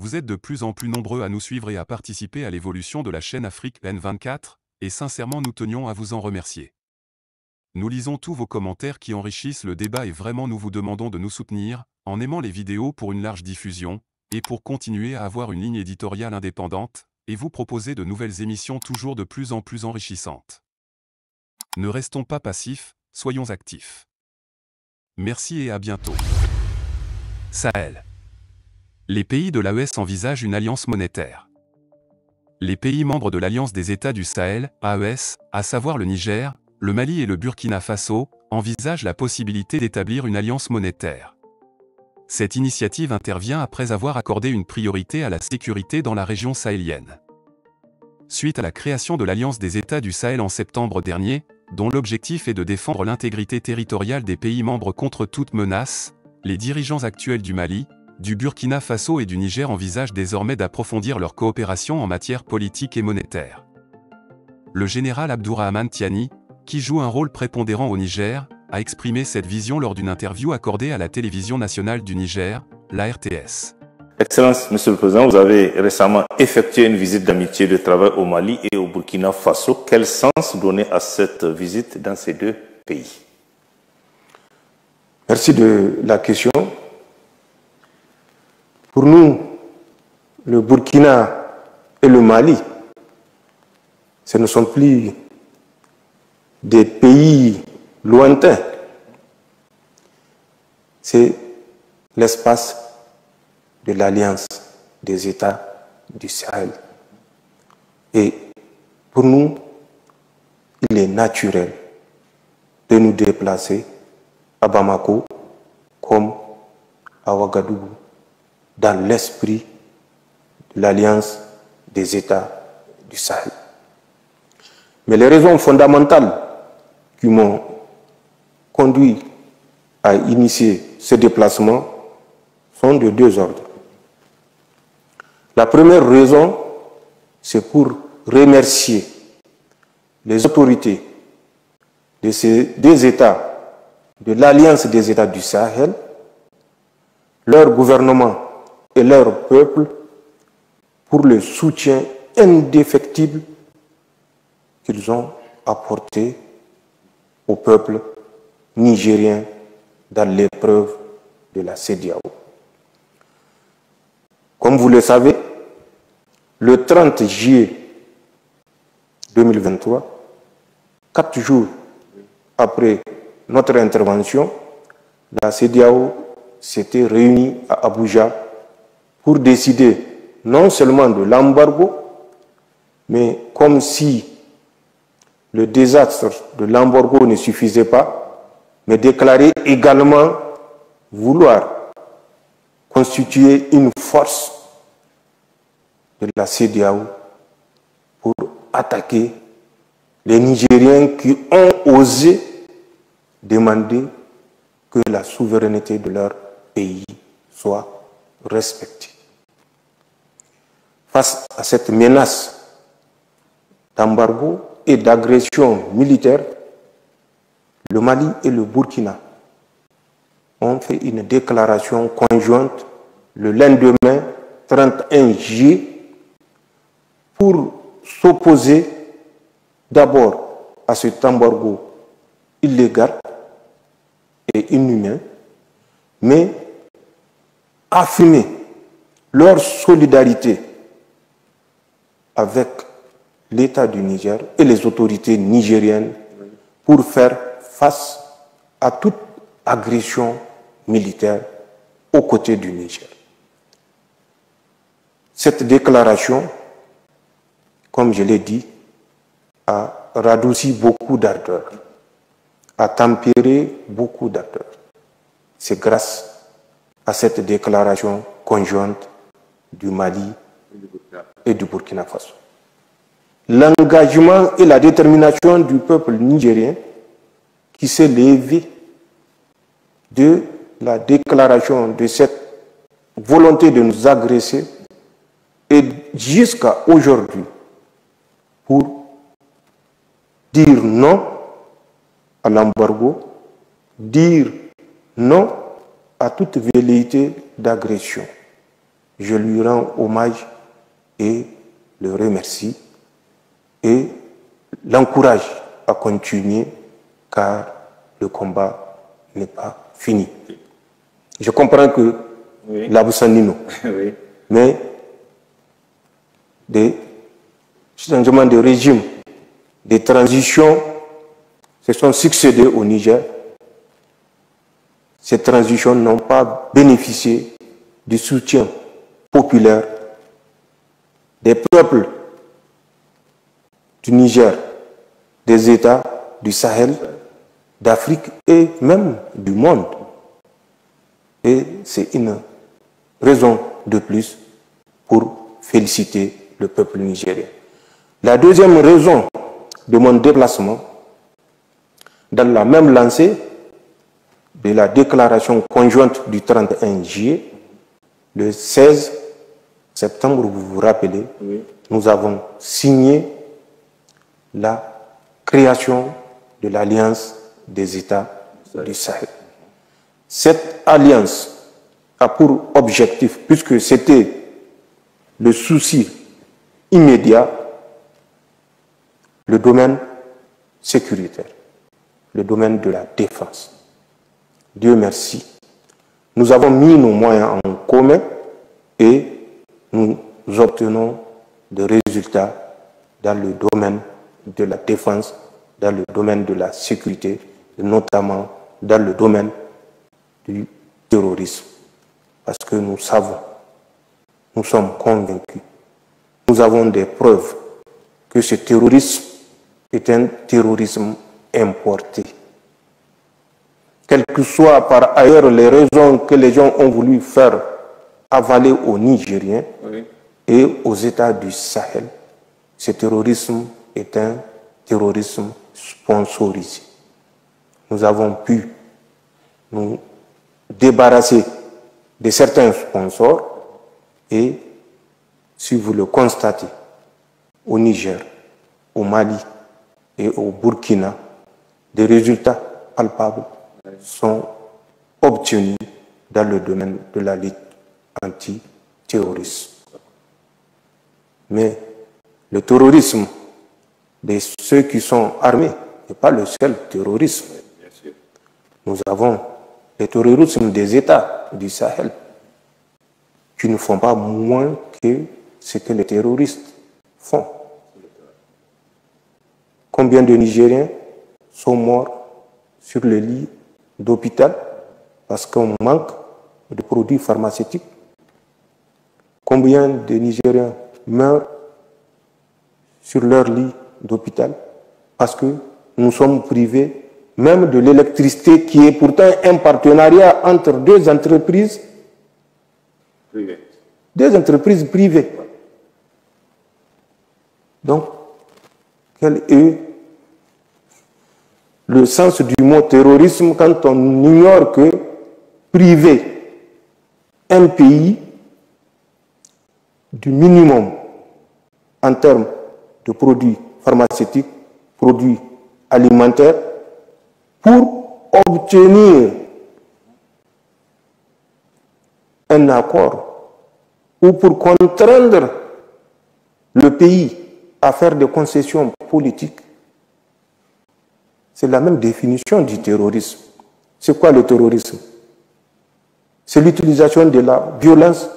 Vous êtes de plus en plus nombreux à nous suivre et à participer à l'évolution de la chaîne Afrique N24, et sincèrement nous tenions à vous en remercier. Nous lisons tous vos commentaires qui enrichissent le débat et vraiment nous vous demandons de nous soutenir, en aimant les vidéos pour une large diffusion, et pour continuer à avoir une ligne éditoriale indépendante, et vous proposer de nouvelles émissions toujours de plus en plus enrichissantes. Ne restons pas passifs, soyons actifs. Merci et à bientôt. Sahel. Les pays de l'AES envisagent une alliance monétaire. Les pays membres de l'Alliance des États du Sahel, AES, à savoir le Niger, le Mali et le Burkina Faso, envisagent la possibilité d'établir une alliance monétaire. Cette initiative intervient après avoir accordé une priorité à la sécurité dans la région sahélienne. Suite à la création de l'Alliance des États du Sahel en septembre dernier, dont l'objectif est de défendre l'intégrité territoriale des pays membres contre toute menace, les dirigeants actuels du Mali, du Burkina Faso et du Niger envisagent désormais d'approfondir leur coopération en matière politique et monétaire. Le général Abdourahmane Tiani, qui joue un rôle prépondérant au Niger, a exprimé cette vision lors d'une interview accordée à la télévision nationale du Niger, la RTS. Excellence, Monsieur le Président, vous avez récemment effectué une visite d'amitié de travail au Mali et au Burkina Faso. Quel sens donner à cette visite dans ces deux pays? Merci de la question. Pour nous, le Burkina et le Mali, ce ne sont plus des pays lointains. C'est l'espace de l'Alliance des États du Sahel. Et pour nous, il est naturel de nous déplacer à Bamako comme à Ouagadougou, dans l'esprit de l'Alliance des États du Sahel. Mais les raisons fondamentales qui m'ont conduit à initier ce déplacement sont de deux ordres. La première raison, c'est pour remercier les autorités de ces deux États, de l'Alliance des États du Sahel, leur gouvernement et leur peuple, pour le soutien indéfectible qu'ils ont apporté au peuple nigérien dans l'épreuve de la CEDEAO. Comme vous le savez, le 30 juillet 2023, 4 jours après notre intervention, la CEDEAO s'était réunie à Abuja pour décider non seulement de l'embargo, mais comme si le désastre de l'embargo ne suffisait pas, mais déclarer également vouloir constituer une force de la CEDEAO pour attaquer les Nigériens qui ont osé demander que la souveraineté de leur pays soit respectée. Face à cette menace d'embargo et d'agression militaire, le Mali et le Burkina ont fait une déclaration conjointe le lendemain 31 juillet pour s'opposer d'abord à cet embargo illégal et inhumain, mais affirmer leur solidarité avec l'État du Niger et les autorités nigériennes pour faire face à toute agression militaire aux côtés du Niger. Cette déclaration, comme je l'ai dit, a radouci beaucoup d'ardeur, a tempéré beaucoup d'ardeur. C'est grâce à cette déclaration conjointe du Mali et du Burkina Faso. L'engagement et la détermination du peuple nigérien qui s'est levé de la déclaration de cette volonté de nous agresser et jusqu'à aujourd'hui pour dire non à l'embargo, dire non à toute velléité d'agression. je lui rends hommage et le remercie et l'encourage à continuer car le combat n'est pas fini. Je comprends que l'Abou-Sanino, mais des changements de régime, des transitions se sont succédées au Niger. Ces transitions n'ont pas bénéficié du soutien populaire des peuples du Niger, des États du Sahel, d'Afrique et même du monde. Et c'est une raison de plus pour féliciter le peuple nigérien. La deuxième raison de mon déplacement, dans la même lancée de la déclaration conjointe du 31 juillet, le 16 septembre, vous vous rappelez, nous avons signé la création de l'Alliance des États du Sahel. Cette alliance a pour objectif, puisque c'était le souci immédiat, le domaine sécuritaire, le domaine de la défense. Dieu merci. Nous avons mis nos moyens en commun et nous obtenons des résultats dans le domaine de la défense, dans le domaine de la sécurité, notamment dans le domaine du terrorisme. Parce que nous savons, nous sommes convaincus, nous avons des preuves que ce terrorisme est un terrorisme importé. Quelles que soient par ailleurs les raisons que les gens ont voulu faire avaler aux Nigériens et aux États du Sahel, ce terrorisme est un terrorisme sponsorisé. Nous avons pu nous débarrasser de certains sponsors et, si vous le constatez, au Niger, au Mali et au Burkina, des résultats palpables sont obtenus dans le domaine de la lutte anti-terroriste. Mais le terrorisme de ceux qui sont armés n'est pas le seul terrorisme. Nous avons le terrorisme des États du Sahel qui ne font pas moins que ce que les terroristes font. Combien de Nigériens sont morts sur le lit d'hôpital parce qu'on manque de produits pharmaceutiques? Combien de Nigériens meurent sur leur lit d'hôpital parce que nous sommes privés même de l'électricité qui est pourtant un partenariat entre deux entreprises privées. Deux entreprises privées. Donc, quel est le sens du mot terrorisme quand on ignore que priver un pays du minimum en termes de produits pharmaceutiques, produits alimentaires, pour obtenir un accord ou pour contraindre le pays à faire des concessions politiques? C'est la même définition du terrorisme. C'est quoi le terrorisme? C'est l'utilisation de la violence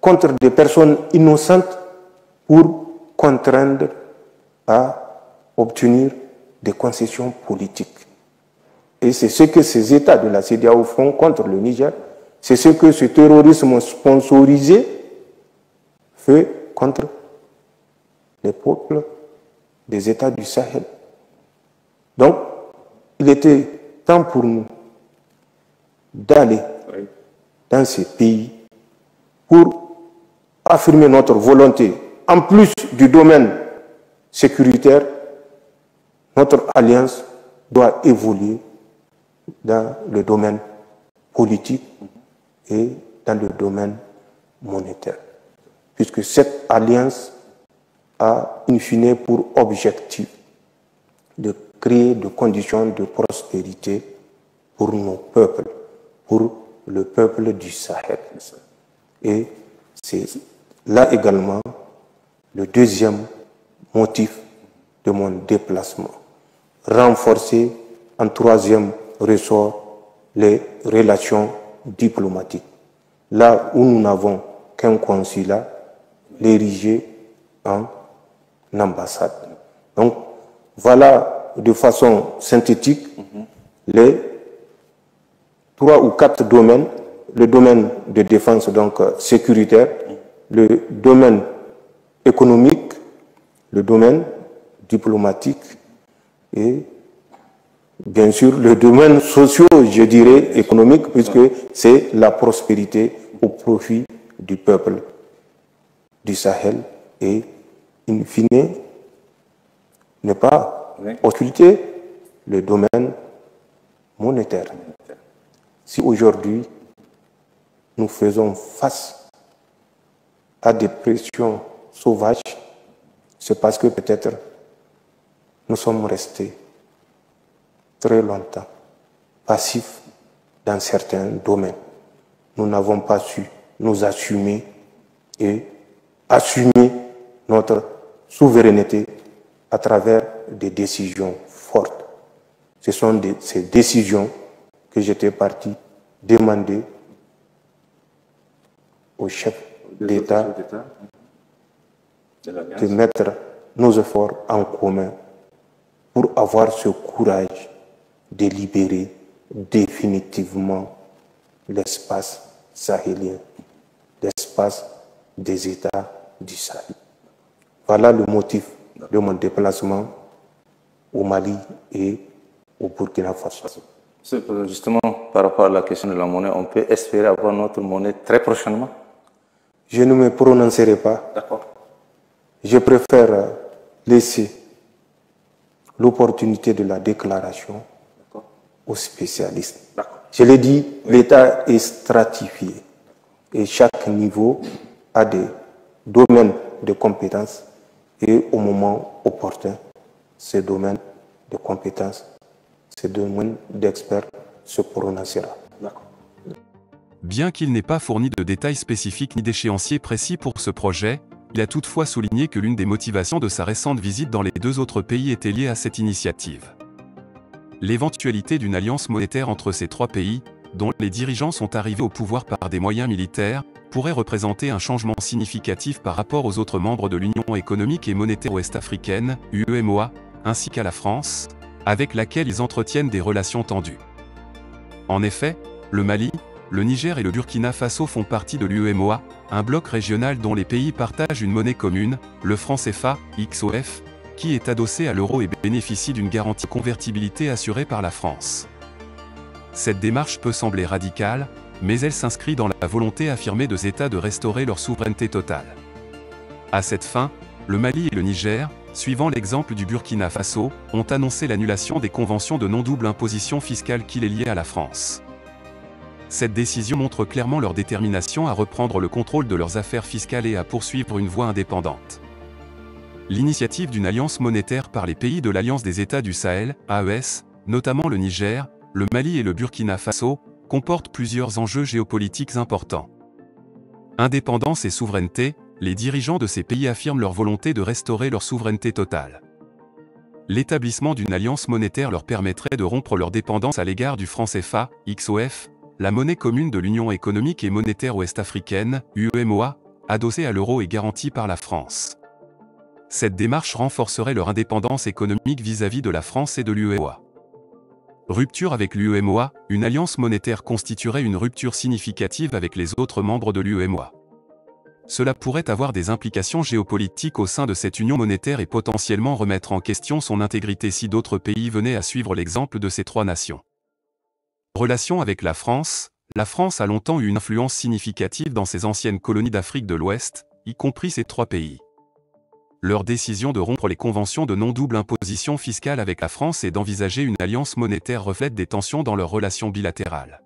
contre des personnes innocentes pour contraindre à obtenir des concessions politiques. Et c'est ce que ces États de la CEDEAO font contre le Niger. C'est ce que ce terrorisme sponsorisé fait contre les peuples des États du Sahel. Donc, il était temps pour nous d'aller dans ces pays pour affirmer notre volonté. En plus du domaine sécuritaire, notre alliance doit évoluer dans le domaine politique et dans le domaine monétaire. Puisque cette alliance a in fine pour objectif de créer des conditions de prospérité pour nos peuples, pour le peuple du Sahel. Et C'est là également le deuxième motif de mon déplacement. Renforcer en troisième ressort les relations diplomatiques. Là où nous n'avons qu'un consulat, l'ériger en ambassade. Donc voilà de façon synthétique les 3 ou 4 domaines. Le domaine de défense donc sécuritaire, le domaine économique, le domaine diplomatique et bien sûr le domaine socio, je dirais économique, puisque c'est la prospérité au profit du peuple du Sahel et in fine ne pas occulter le domaine monétaire. Si aujourd'hui nous faisons face à des pressions sauvages, c'est parce que peut-être nous sommes restés très longtemps passifs dans certains domaines. Nous n'avons pas su nous assumer et assumer notre souveraineté à travers des décisions fortes. Ce sont ces décisions que j'étais parti demander au chef d'État de mettre nos efforts en commun pour avoir ce courage de libérer définitivement l'espace sahélien, l'espace des États du Sahel. Voilà le motif de mon déplacement au Mali et au Burkina Faso. Justement, par rapport à la question de la monnaie, on peut espérer avoir notre monnaie très prochainement? Je ne me prononcerai pas. D'accord. Je préfère laisser l'opportunité de la déclaration aux spécialistes. Je l'ai dit, l'État est stratifié et chaque niveau a des domaines de compétences et au moment opportun, ces domaines de compétences, ces domaines d'experts se prononcera. Bien qu'il n'ait pas fourni de détails spécifiques ni d'échéanciers précis pour ce projet, il a toutefois souligné que l'une des motivations de sa récente visite dans les 2 autres pays était liée à cette initiative. L'éventualité d'une alliance monétaire entre ces 3 pays, dont les dirigeants sont arrivés au pouvoir par des moyens militaires, pourrait représenter un changement significatif par rapport aux autres membres de l'Union économique et monétaire ouest-africaine, UEMOA, ainsi qu'à la France, avec laquelle ils entretiennent des relations tendues. En effet, le Mali, le Niger et le Burkina Faso font partie de l'UEMOA, un bloc régional dont les pays partagent une monnaie commune, le franc CFA, XOF, qui est adossé à l'euro et bénéficie d'une garantie de convertibilité assurée par la France. Cette démarche peut sembler radicale, mais elle s'inscrit dans la volonté affirmée de ces États de restaurer leur souveraineté totale. À cette fin, le Mali et le Niger, suivant l'exemple du Burkina Faso, ont annoncé l'annulation des conventions de non-double imposition fiscale qui les liaient à la France. Cette décision montre clairement leur détermination à reprendre le contrôle de leurs affaires fiscales et à poursuivre une voie indépendante. L'initiative d'une alliance monétaire par les pays de l'Alliance des États du Sahel, AES, notamment le Niger, le Mali et le Burkina Faso, comporte plusieurs enjeux géopolitiques importants. Indépendance et souveraineté, les dirigeants de ces pays affirment leur volonté de restaurer leur souveraineté totale. L'établissement d'une alliance monétaire leur permettrait de rompre leur dépendance à l'égard du franc CFA, XOF, la monnaie commune de l'Union économique et monétaire ouest-africaine, UEMOA, adossée à l'euro et garantie par la France. Cette démarche renforcerait leur indépendance économique vis-à-vis de la France et de l'UEMOA. Rupture avec l'UEMOA, une alliance monétaire constituerait une rupture significative avec les autres membres de l'UEMOA. Cela pourrait avoir des implications géopolitiques au sein de cette union monétaire et potentiellement remettre en question son intégrité si d'autres pays venaient à suivre l'exemple de ces 3 nations. Relation avec la France a longtemps eu une influence significative dans ses anciennes colonies d'Afrique de l'Ouest, y compris ces 3 pays. Leur décision de rompre les conventions de non-double imposition fiscale avec la France et d'envisager une alliance monétaire reflète des tensions dans leurs relations bilatérales.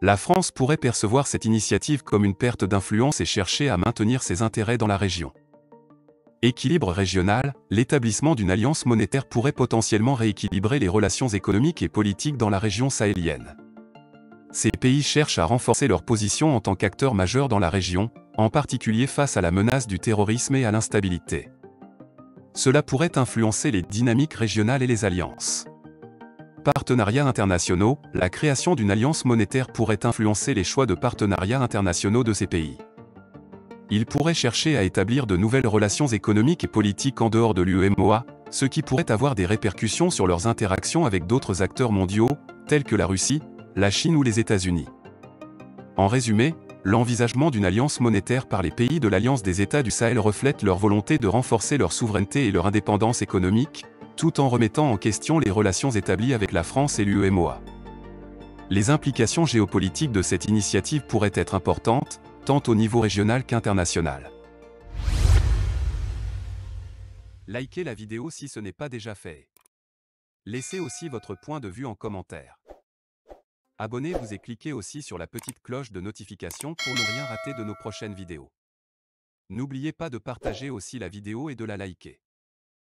La France pourrait percevoir cette initiative comme une perte d'influence et chercher à maintenir ses intérêts dans la région. Équilibre régional, l'établissement d'une alliance monétaire pourrait potentiellement rééquilibrer les relations économiques et politiques dans la région sahélienne. Ces pays cherchent à renforcer leur position en tant qu'acteurs majeurs dans la région, en particulier face à la menace du terrorisme et à l'instabilité. Cela pourrait influencer les dynamiques régionales et les alliances. Partenariats internationaux, la création d'une alliance monétaire pourrait influencer les choix de partenariats internationaux de ces pays. Ils pourraient chercher à établir de nouvelles relations économiques et politiques en dehors de l'UEMOA, ce qui pourrait avoir des répercussions sur leurs interactions avec d'autres acteurs mondiaux, tels que la Russie, la Chine ou les États-Unis. En résumé, l'envisagement d'une alliance monétaire par les pays de l'Alliance des États du Sahel reflète leur volonté de renforcer leur souveraineté et leur indépendance économique, tout en remettant en question les relations établies avec la France et l'UEMOA. Les implications géopolitiques de cette initiative pourraient être importantes, tant au niveau régional qu'international. Likez la vidéo si ce n'est pas déjà fait. Laissez aussi votre point de vue en commentaire. Abonnez-vous et cliquez aussi sur la petite cloche de notification pour ne rien rater de nos prochaines vidéos. N'oubliez pas de partager aussi la vidéo et de la liker.